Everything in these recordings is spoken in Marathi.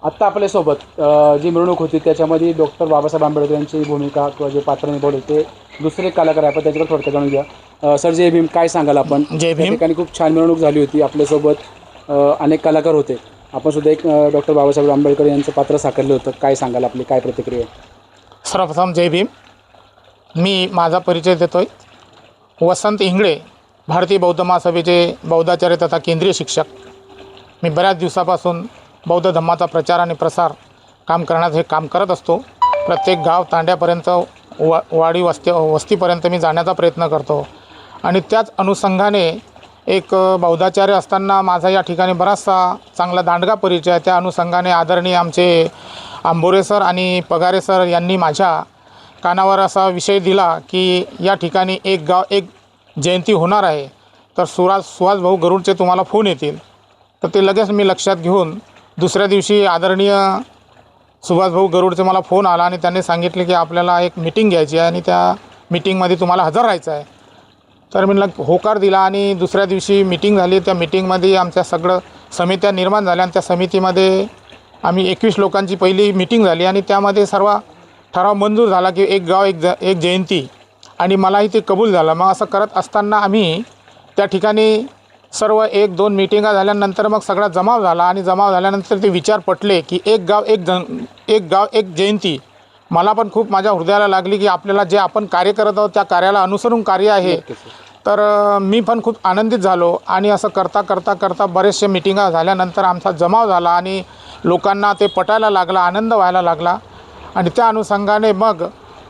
आत्ता आपल्यासोबत जी मिरवणूक होती त्याच्यामध्ये डॉक्टर बाबासाहेब आंबेडकर यांची भूमिका किंवा जे पात्र निभावले ते दुसरे कलाकार आहे. आपण त्याच्याकडे थोडक्यात जाणून घ्या. सर जय भीम, काय सांगाल आपण? जय त्या भीम. ठिकाणी खूप छान मिरवणूक झाली होती. आपल्यासोबत अनेक कलाकार होते. आपण सुद्धा एक डॉक्टर बाबासाहेब आंबेडकर यांचं पात्र साकारलं होतं. काय सांगाल, आपली काय प्रतिक्रिया आहे? सर्वप्रथम जय भीम. मी माझा परिचय देतोय. वसंत इंगळे, भारतीय बौद्ध महासभेचे बौद्धाचार्य तथा केंद्रीय शिक्षक. मी बऱ्याच दिवसापासून बौद्ध धम्माचा प्रचार आणि प्रसार काम करण्याचं हे काम करत असतो. प्रत्येक गाव तांड्यापर्यंत वाडी वस्तीपर्यंत मी जाण्याचा प्रयत्न करतो आणि त्याच अनुषंगाने एक बौद्धाचार्य असताना माझा या ठिकाणी बराचसा चांगला दांडगा परिचय आहे. त्या अनुषंगाने आदरणीय आमचे आंबोरे सर आणि पगारे सर यांनी माझ्या कानावर असा विषय दिला की या ठिकाणी एक गाव एक जयंती होणार आहे, तर सुहास भाऊ गरुडचे तुम्हाला फोन येतील. तर ते लगेच मी लक्षात घेऊन दुसऱ्या दिवशी आदरणीय सुभाषभाऊ गरुडचे मला फोन आला आणि त्यांनी सांगितले की आपल्याला एक मीटिंग घ्यायची आहे आणि त्या मीटिंगमध्ये तुम्हाला हजर राहायचं आहे. तर मी होकार दिला आणि दुसऱ्या दिवशी मीटिंग झाली. त्या मीटिंगमध्ये आमच्या सगळं समित्या निर्माण झाल्या आणि त्या समितीमध्ये आम्ही 21 लोकांची पहिली मीटिंग झाली आणि त्यामध्ये सर्व ठराव मंजूर झाला की एक गाव एक जयंती, आणि मलाही ते कबूल झालं. मग असं करत असताना आम्ही त्या ठिकाणी सर्व 1-2 मीटिंगा झाल्यानंतर मग सगळा जमाव झाला आणि जमाव झाल्यानंतर ते विचार पटले की एक गाव एक जयंती. मला पण खूप माझ्या हृदयाला लागली की आपल्याला जे आपण कार्य करत आहोत त्या कार्याला अनुसरून कार्य आहे. तर मी पण खूप आनंदित झालो आणि असं करता बरेचसे मीटिंगा झाल्यानंतर आमचा जमाव झाला आणि लोकांना ते पटायला लागला, आनंद व्हायला लागला. आणि त्या अनुषंगाने मग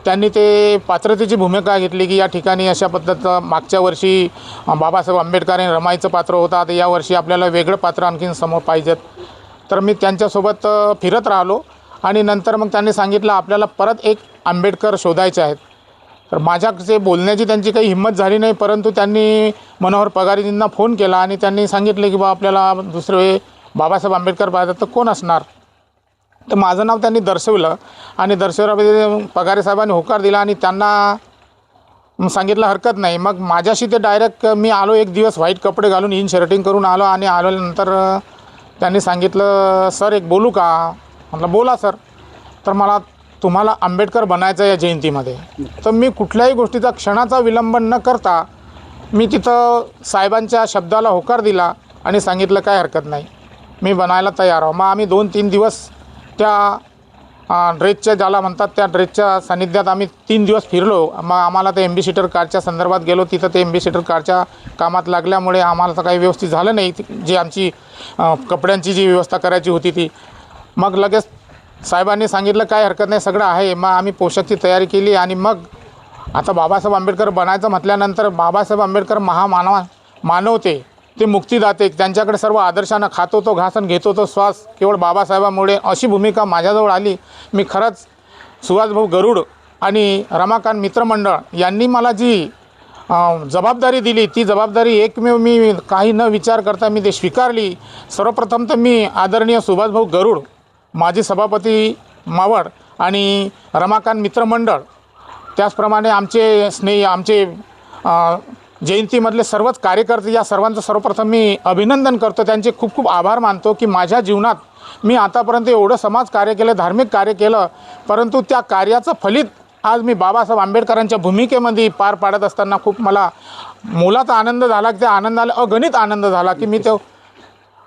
त्यांनी ते पात्रतेची भूमिका घेतली की या ठिकाणी अशा पद्धतीचं मागच्या वर्षी बाबासाहेब आंबेडकर यांनी रमाईचं पात्र होतं, आता यावर्षी आपल्याला वेगळं पात्र आणखीन समोर पाहिजेत. तर मी त्यांच्यासोबत फिरत राहिलो आणि नंतर मग त्यांनी सांगितलं आपल्याला परत एक आंबेडकर शोधायचे आहेत. तर माझ्याकडे बोलण्याची त्यांची काही हिंमत झाली नाही, परंतु त्यांनी मनोहर पगारीजींना फोन केला आणि त्यांनी सांगितले की बा आपल्याला दुसरे बाबासाहेब आंबेडकर पाहिजे, तर कोण असणार? तर माझं नाव त्यांनी दर्शवलं आणि दर्शवल्यामध्ये पगारे साहेबांनी होकार दिला आणि त्यांना सांगितलं हरकत नाही. मग माझ्याशी ते डायरेक्ट मी आलो, एक दिवस व्हाईट कपडे घालून इन शर्टिंग करून आलो आणि आल्यानंतर त्यांनी सांगितलं सर एक बोलू का? म्हटलं बोला सर. तर मला तुम्हाला आंबेडकर बनायचं या जयंतीमध्ये. तर मी कुठल्याही गोष्टीचा क्षणाचा विलंब न करता मी तिथं साहेबांच्या शब्दाला होकार दिला आणि सांगितलं काय हरकत नाही, मी बनायला तयार आहो. मग आम्ही 2-3 दिवस त्या ड्रेसच्या ज्याला म्हणतात त्या ड्रेसच्या सान्निध्यात आम्ही 3 दिवस फिरलो. मग आम्हाला ते एम्बेसिडर कार्डच्या संदर्भात गेलो. तिथं ते एम्बेसिडर कार्डच्या कामात लागल्यामुळे आम्हाला तर काही व्यवस्थित झालं नाही, जी आमची कपड्यांची जी व्यवस्था करायची होती ती. मग लगेच साहेबांनी सांगितलं काय हरकत नाही, सगळं आहे. मग आम्ही पोशाखची तयारी केली आणि मग आता बाबासाहेब आंबेडकर बनायचं म्हटल्यानंतर बाबासाहेब आंबेडकर मानव ते मुक्तिदाते, त्यांच्याकडे सर्व आदर्शानं खातो तो घास आणि घेतो तो श्वास केवळ बाबासाहेबांमुळे, अशी भूमिका माझ्याजवळ आली. मी खरंच सुहासभाऊ गरुड आणि रमाकांत मित्रमंडळ यांनी मला जी जबाबदारी दिली ती जबाबदारी एकमेव मी काही न विचार करता मी ते स्वीकारली. सर्वप्रथम तर मी आदरणीय सुभाषभाऊ गरुड, माजी सभापती मावळ आणि रमाकांत मित्रमंडळ, त्याचप्रमाणे आमचे जयंतीमधले सर्वच कार्यकर्ते, या सर्वांचं सर्वप्रथम मी अभिनंदन करतो. त्यांचे खूप खूप आभार मानतो की माझ्या जीवनात मी आतापर्यंत एवढं समाज कार्य केलं, धार्मिक कार्य केलं, परंतु त्या कार्याचं फलित आज मी बाबासाहेब आंबेडकरांच्या भूमिकेमध्ये पार पाडत असताना खूप मला मोलाचा आनंद झाला. त्या आनंदाला अगणित आनंद झाला की मी तो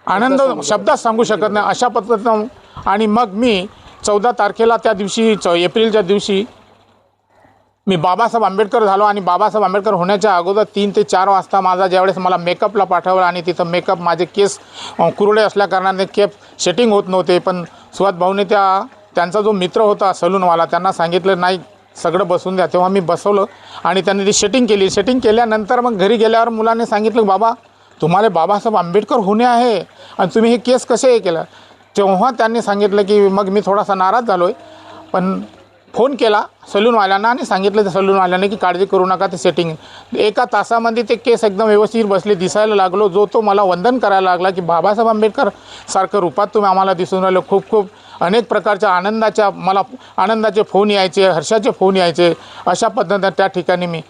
आनंद शब्दात सांगू शकत नाही, अशा पद्धतीनं. आणि मग मी 14 तारखेला त्या दिवशी एप्रिलच्या दिवशी मी बाबासाहेब आंबेडकर झालो. आणि बाबासाहेब आंबेडकर होण्याच्या अगोदर 3 ते 4 वाजता माझा ज्यावेळेस मला मेकअपला पाठवलं आणि तिथं मेकअप, माझे केस कुरडे असल्याकारणाने केप सेटिंग होत नव्हते, पण सुहास भाऊने त्यांचा जो मित्र होता सलूनवाला, त्यांना सांगितलं नाही सगळं बसून द्या. तेव्हा मी बसवलं आणि त्यांनी ती सेटिंग केली. सेटिंग केल्यानंतर मग घरी गेल्यावर मुलाने सांगितलं बाबा तुम्हाला बाबासाहेब आंबेडकर होणे आहे आणि तुम्ही हे केस कसे हे केलं? तेव्हा त्यांनी सांगितलं की मग मी थोडासा नाराज झालो आहे, पण फोन केला सलूनवाल्यांना आणि सांगितलं त्या सलूनवाल्याने की काळजी करू नका, ते सेटिंग 1 तासामध्ये ते केस एकदम व्यवस्थित बसले, दिसायला लागलो. जो तो मला वंदन करायला लागला की बाबासाहेब आंबेडकर सारखं रूपात तुम्ही आम्हाला दिसून राहिलो. खूप खूप अनेक प्रकारच्या मला आनंदाचे फोन यायचे, हर्षाचे फोन यायचे. अशा पद्धतीने त्या ठिकाणी मी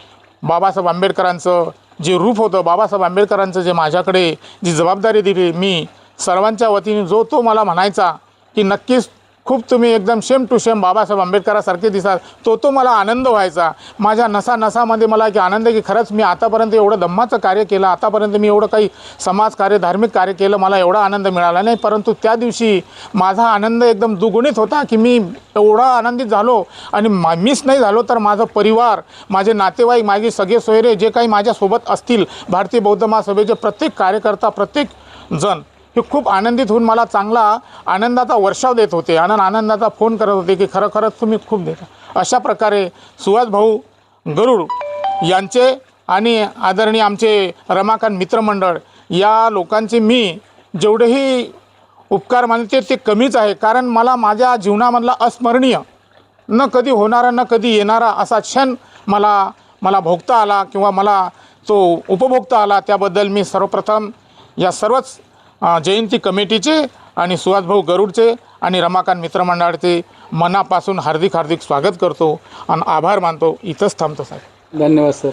बाबासाहेब आंबेडकरांचं जे रूप होतं, बाबासाहेब आंबेडकरांचं जे माझ्याकडे जी जबाबदारी दिली, मी सर्वांच्या वतीने जो तो मला म्हणायचा की नक्कीच खूप तुम्ही एकदम सेम टू सेम बाबासाहेब आंबेडकरासारखे दिसाल, तो मला आनंद व्हायचा. माझ्या नसामध्ये मला की आनंद की खरंच मी आतापर्यंत एवढं धम्माचं कार्य केलं, आतापर्यंत मी एवढं काही समाजकार्य धार्मिक कार्य केलं, मला एवढा आनंद मिळाला नाही. परंतु त्या दिवशी माझा आनंद एकदम दुगुणित होता की मी एवढा आनंदित झालो. आणि मीच नाही झालो तर माझा परिवार, माझे नातेवाईक, माझे सगळे सोयरे जे काही माझ्यासोबत असतील, भारतीय बौद्ध महासभेचे प्रत्येक कार्यकर्ता, प्रत्येक जण हे खूप आनंदित होऊन मला चांगला आनंदाचा वर्षाव देत होते, आनंदाचा फोन करत होते की खरंच तुम्ही खूप देता. अशा प्रकारे सुहास भाऊ गरुड यांचे आणि आदरणीय आमचे रमाकांत मित्रमंडळ या लोकांचे मी जेवढेही उपकार मानते ते कमीच आहे. कारण मला माझ्या जीवनामधला अस्मरणीय, न कधी होणारा न कधी येणारा असा क्षण मला भोगता आला किंवा मला तो उपभोगता आला. त्याबद्दल मी सर्वप्रथम या सर्वच जयंती कमिटीचे आणि सुहासभाऊ गरुडचे आणि रमाकांत मित्रमंडळाचे मनापासून हार्दिक स्वागत करतो आणि आभार मानतो. इथंच थांबतो साहेब. धन्यवाद सर.